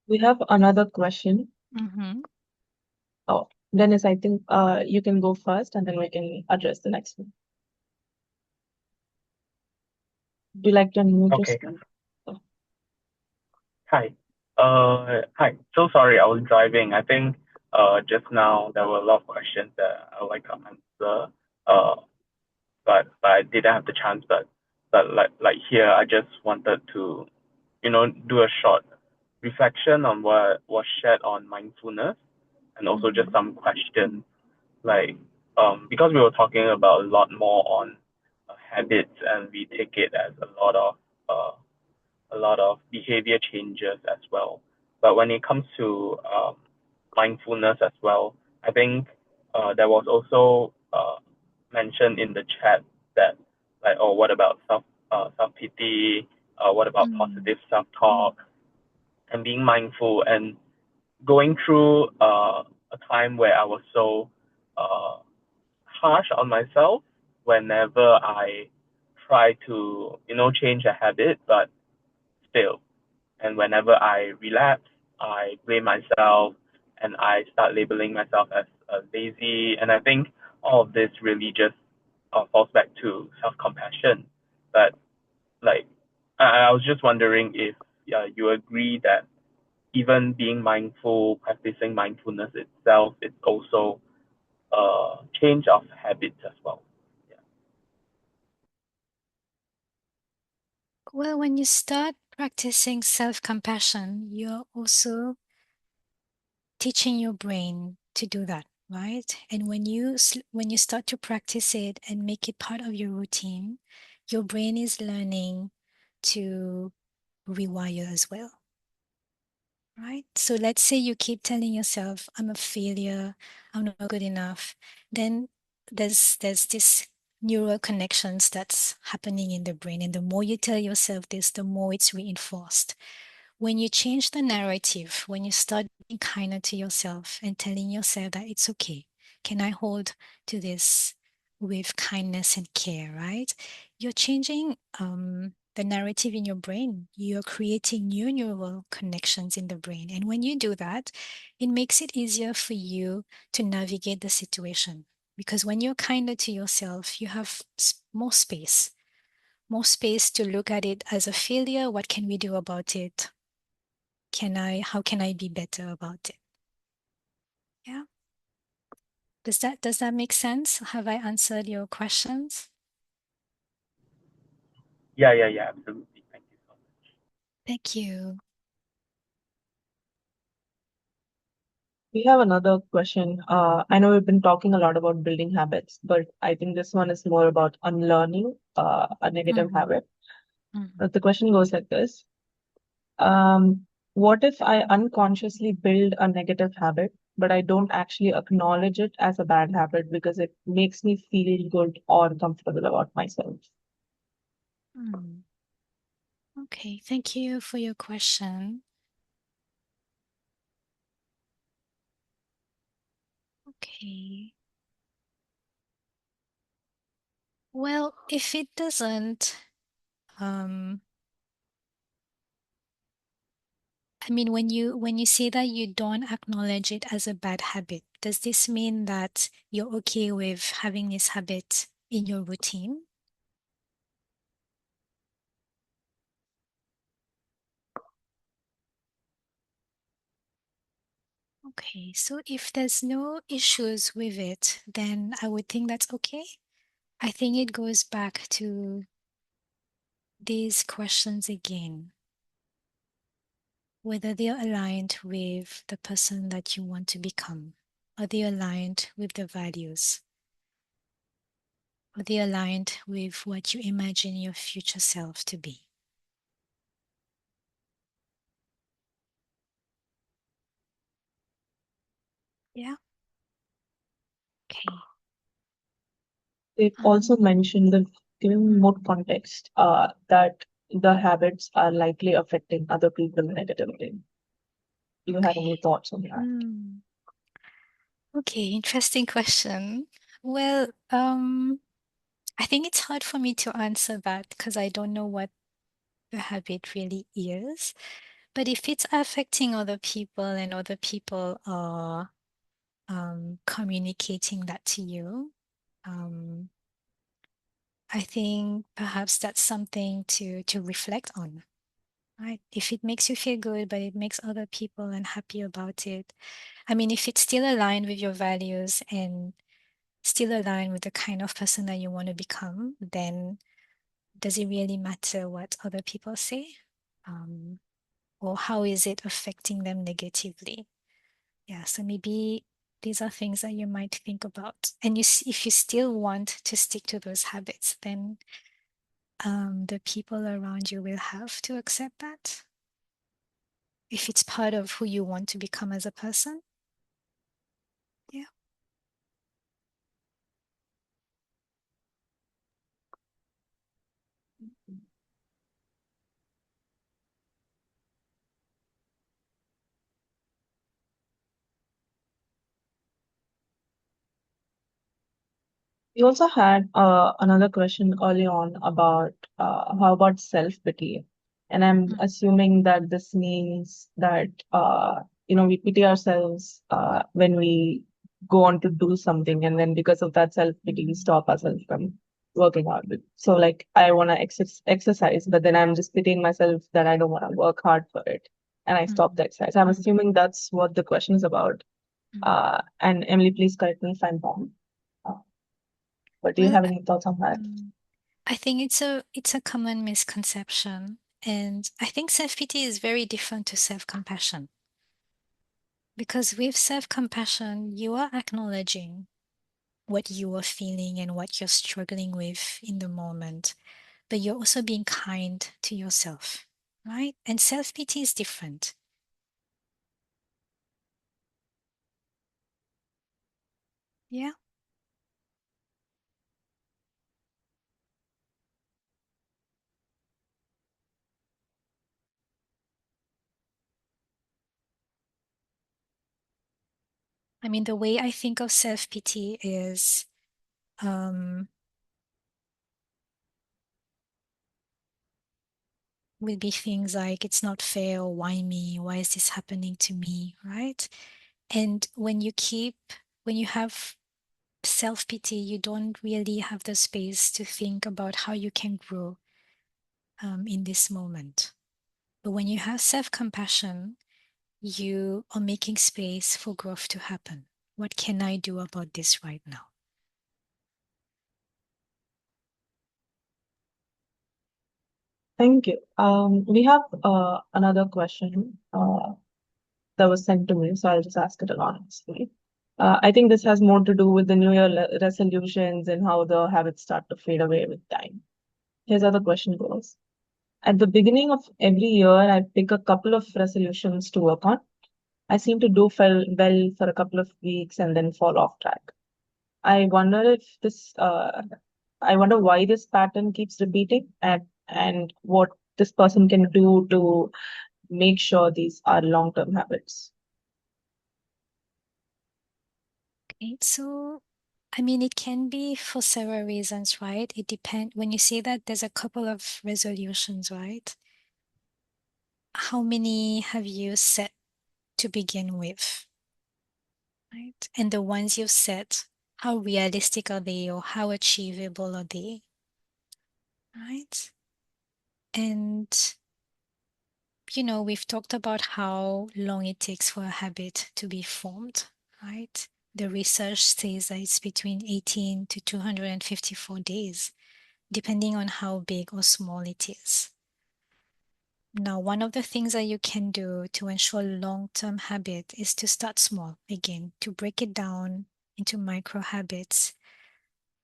We have another question. Mm-hmm. Oh, Dennis, I think you can go first and then we can address the next one. Do you like to unmute Okay. yourself? Oh. Hi. Hi. So sorry, I was driving. I think just now there were a lot of questions that I would like to answer. But I didn't have the chance. But like here, I just wanted to, do a short reflection on what was shared on mindfulness, and also just some questions like because we were talking about a lot more on habits, and we take it as a lot of behavior changes as well. But when it comes to mindfulness as well, I think there was also mentioned in the chat that like, oh, what about self pity? What about positive self talk and being mindful and going through a time where I was so uh, harsh on myself whenever I try to change a habit, but still. And whenever I relapse, I blame myself and I start labeling myself as lazy. And I think all of this really just falls back to self compassion. But like, I was just wondering if you agree that even being mindful, practicing mindfulness itself, is also a change of habits as well. Yeah. Well, when you start practicing self-compassion, you're also teaching your brain to do that, right? And when you start to practice it and make it part of your routine, your brain is learning to rewire as well, right? So let's say you keep telling yourself, I'm a failure, I'm not good enough. Then there's this neural connections that's happening in the brain. And the more you tell yourself this, the more it's reinforced. When you change the narrative, when you start being kinder to yourself and telling yourself that it's okay, can I hold to this with kindness and care, right? You're changing the narrative in your brain. You're creating new neural connections in the brain. And when you do that, it makes it easier for you to navigate the situation. Because when you're kinder to yourself, you have more space to look at it as a failure. What can we do about it? How can I be better about it? Yeah. Does that make sense? Have I answered your questions? Yeah, absolutely. Thank you so much. Thank you. We have another question. I know we've been talking a lot about building habits, but I think this one is more about unlearning a negative habit. The question goes like this. What if I unconsciously build a negative habit, but I don't actually acknowledge it as a bad habit because it makes me feel good or comfortable about myself? Okay, thank you for your question. Okay. Well, if it doesn't, I mean, when you say that you don't acknowledge it as a bad habit, does this mean that you're okay with having this habit in your routine? Okay, so if there's no issues with it, then I would think that's okay. I think it goes back to these questions again, whether they're aligned with the person that you want to become. Are they aligned with the values? Are they aligned with what you imagine your future self to be? Yeah. Okay. They've also mentioned that, giving more context, that the habits are likely affecting other people negatively. Do you have any thoughts on that? Hmm. Okay, interesting question. Well, I think it's hard for me to answer that because I don't know what the habit really is. But if it's affecting other people and other people are communicating that to you, I think perhaps that's something to reflect on, right? If it makes you feel good, but it makes other people unhappy about it. I mean, if it's still aligned with your values and still aligned with the kind of person that you want to become, then does it really matter what other people say? Or how is it affecting them negatively? Yeah, so maybe these are things that you might think about. And if you still want to stick to those habits, then the people around you will have to accept that. If it's part of who you want to become as a person. Yeah. We also had another question early on about how about self-pity? And I'm assuming that this means that we pity ourselves when we go on to do something, and then because of that self-pity, we stop ourselves from working out. So like I want to exercise, but then I'm just pitying myself that I don't want to work hard for it, and I stop the exercise. I'm assuming that's what the question is about. And Emily, please correct me if I'm wrong. But do you Well, have any thoughts on that? I think it's a common misconception. And I think self-pity is very different to self-compassion. Because with self-compassion, you are acknowledging what you are feeling and what you're struggling with in the moment, but you're also being kind to yourself, right? And self-pity is different. Yeah. I mean, the way I think of self-pity is will be things like, it's not fair, or why me? Why is this happening to me? Right? And when you have self-pity, you don't really have the space to think about how you can grow in this moment. But when you have self-compassion, you are making space for growth to happen. What can I do about this right now? Thank you. We have another question that was sent to me, so I'll just ask it anonymously. I think this has more to do with the New Year resolutions and how the habits start to fade away with time. Here's how the question goes. At the beginning of every year, I pick a couple of resolutions to work on. I seem to do well for a couple of weeks and then fall off track. I wonder if I wonder why this pattern keeps repeating, and what this person can do to make sure these are long-term habits. Okay, so I mean, it can be for several reasons, right? It depends. When you say that there's a couple of resolutions, right? How many have you set to begin with, right? And the ones you've set, how realistic are they or how achievable are they, right? And we've talked about how long it takes for a habit to be formed, right? The research says that it's between 18 to 254 days, depending on how big or small it is. Now, one of the things that you can do to ensure long-term habit is to start small, again, to break it down into micro habits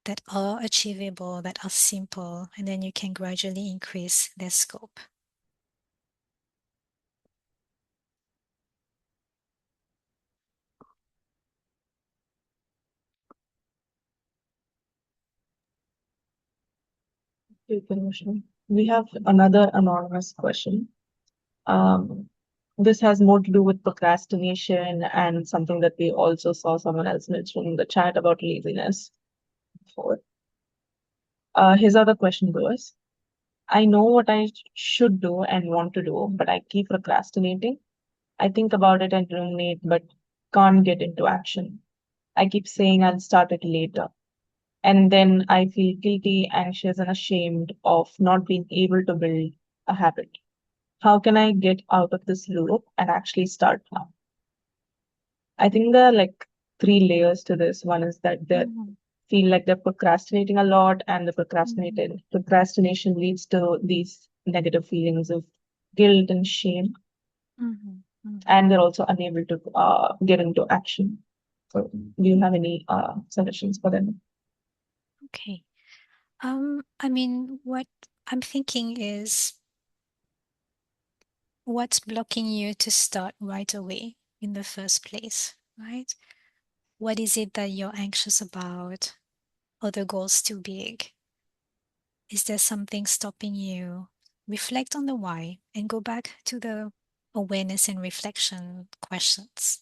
that are achievable, that are simple, and then you can gradually increase their scope. We have another anonymous question. This has more to do with procrastination and something that we also saw someone else mention in the chat about laziness before. His other question goes, I know what I should do and want to do, but I keep procrastinating. I think about it and ruminate, but can't get into action. I keep saying I'll start it later. And then I feel guilty, anxious, and ashamed of not being able to build a habit. How can I get out of this loop and actually start now? I think there are like three layers to this. One is that they feel like they're procrastinating a lot, and the procrastination leads to these negative feelings of guilt and shame, and they're also unable to get into action. So, do you have any suggestions for them? Okay. I mean, what I'm thinking is, what's blocking you to start right away in the first place, right? What is it that you're anxious about? Are the goals too big? Is there something stopping you? Reflect on the why and go back to the awareness and reflection questions,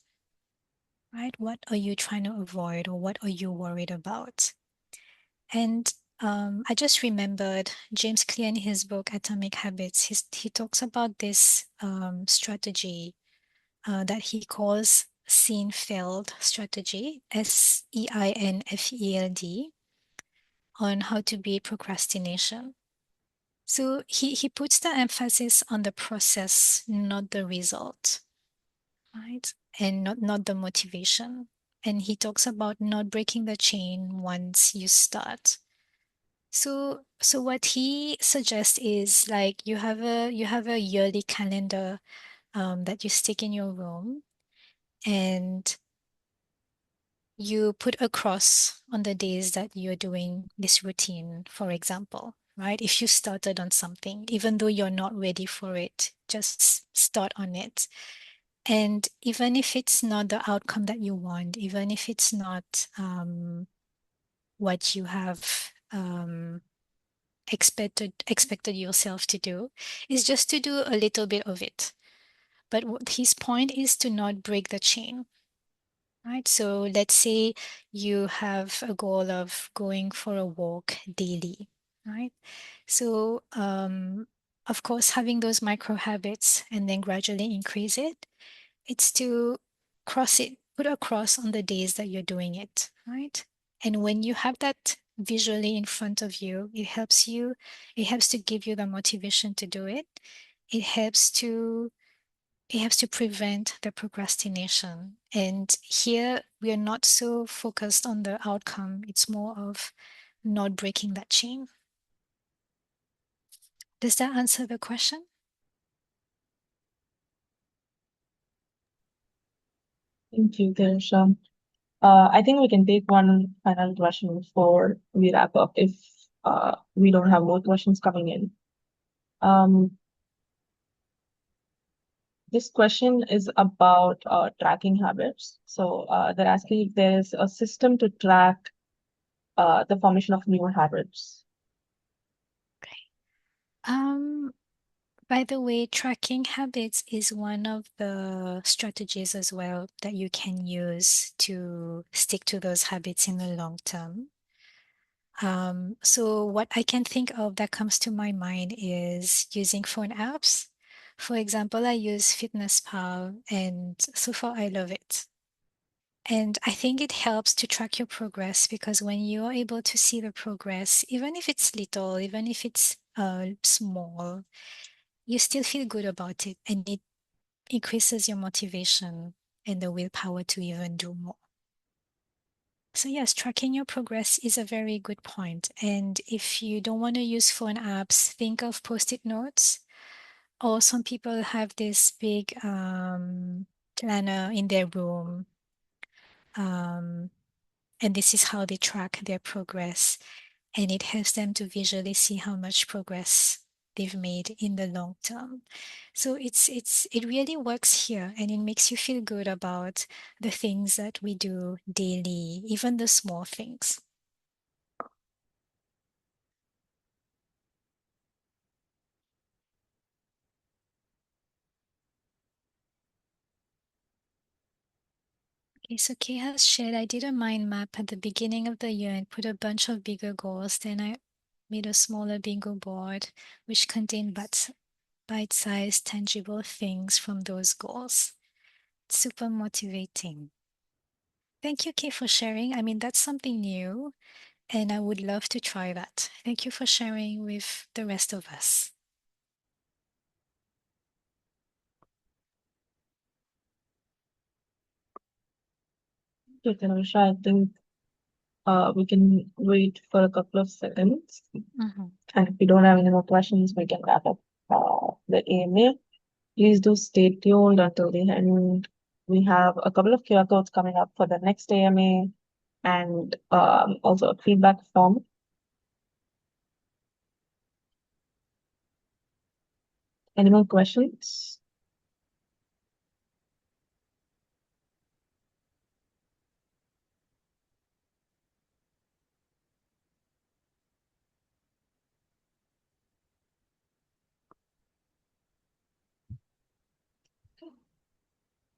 right? What are you trying to avoid, or what are you worried about? And I just remembered James Clear in his book Atomic Habits. He talks about this strategy that he calls Seinfeld strategy, SEINFELD, on how to beat procrastination. So he puts the emphasis on the process, not the result, right? And not the motivation. And he talks about not breaking the chain once you start. So what he suggests is, like, you have a yearly calendar that you stick in your room, and you put a cross on the days that you're doing this routine, for example, right? If you started on something, even though you're not ready for it, just start on it. And even if it's not the outcome that you want, even if it's not what you have expected yourself to do, is just to do a little bit of it. But his point is to not break the chain, right? So let's say you have a goal of going for a walk daily, right? So of course, having those micro habits and then gradually increase it, it's to cross it, put a cross on the days that you're doing it, right? And when you have that visually in front of you, it helps to give you the motivation to do it. It helps to prevent the procrastination. And here we are not so focused on the outcome. It's more of not breaking that chain. Does that answer the question? Thank you, Terusha. I think we can take one final question before we wrap up if we don't have more questions coming in. This question is about tracking habits. So they're asking if there's a system to track the formation of new habits. Okay. By the way, tracking habits is one of the strategies as well that you can use to stick to those habits in the long term. So what I can think of that comes to my mind is using phone apps. For example, I use FitnessPal, and so far I love it. And I think it helps to track your progress, because when you are able to see the progress, even if it's little, even if it's small, you still feel good about it, and it increases your motivation and the willpower to even do more. So yes, tracking your progress is a very good point. And if you don't want to use phone apps, think of Post-it notes. Or some people have this big planner in their room. And this is how they track their progress. And it helps them to visually see how much progress they've made in the long term. So it really works here, and it makes you feel good about the things that we do daily, even the small things. Okay, so Kay has shared, I did a mind map at the beginning of the year and put a bunch of bigger goals. Then I made a smaller bingo board, which contained bite-sized, tangible things from those goals. It's super motivating. Thank you, Kay, for sharing. I mean, that's something new, and I would love to try that. Thank you for sharing with the rest of us. Okay, Teerousha, I think we can wait for a couple of seconds. And if we don't have any more questions, we can wrap up the AMA. Please do stay tuned until the end. We have a couple of QR codes coming up for the next AMA, and also a feedback form. Any more questions?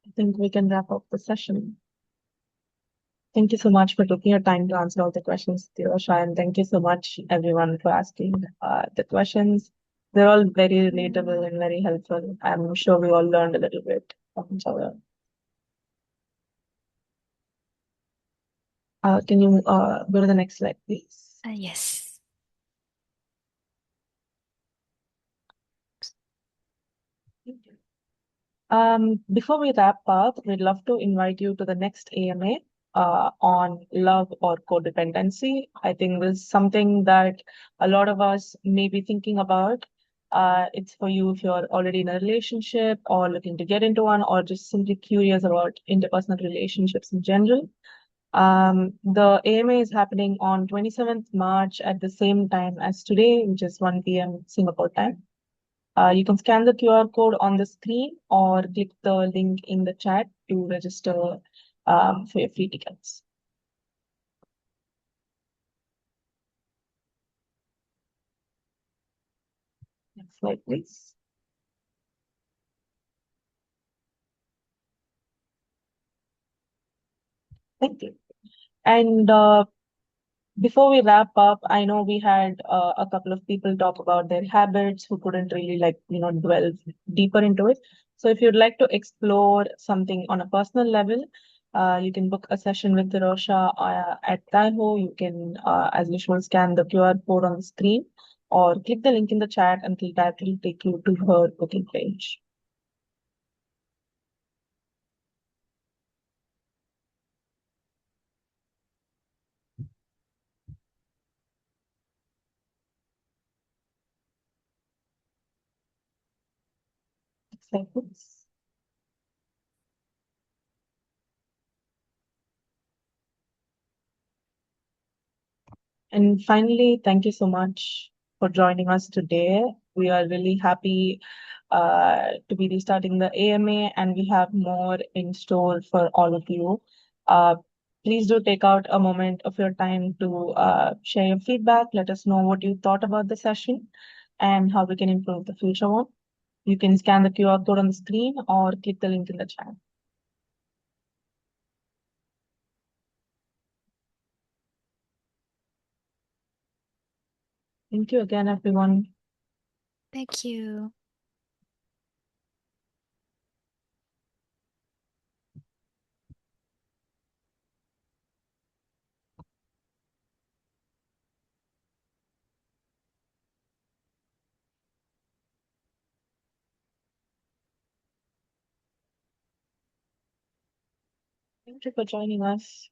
I think we can wrap up the session. Thank you so much for taking your time to answer all the questions, Teerousha, and thank you so much, everyone, for asking the questions. They're all very relatable and very helpful. I'm sure we all learned a little bit from each other. Can you go to the next slide, please? Yes. Thank you. Before we wrap up, we'd love to invite you to the next AMA on love or codependency. I think this is something that a lot of us may be thinking about. It's for you if you're already in a relationship or looking to get into one, or just simply curious about interpersonal relationships in general. The AMA is happening on 27th March at the same time as today, which is 1 p.m. Singapore time. You can scan the QR code on the screen or click the link in the chat to register for your free tickets. Next slide, please. Thank you. And before we wrap up, I know we had a couple of people talk about their habits who couldn't really dwell deeper into it. So if you'd like to explore something on a personal level, you can book a session with Teerousha at TYHO. You can, as usual, scan the QR code on the screen or click the link in the chat and that will take you to her booking page. Next slide, please. And finally, thank you so much for joining us today. We are really happy to be restarting the AMA, and we have more in store for all of you. Please do take out a moment of your time to share your feedback. Let us know what you thought about the session and how we can improve the future one. You can scan the QR code on the screen or click the link in the chat. Thank you again, everyone. Thank you. Thank you for joining us.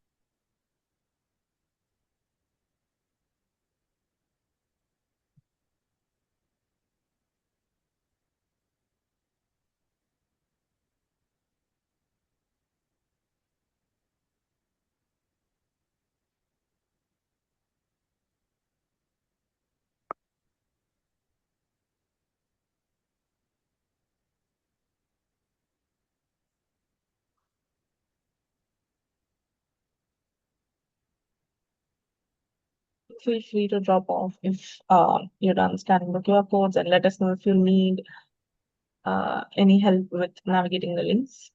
Feel free to drop off if you're done scanning the QR codes, and let us know if you need any help with navigating the links.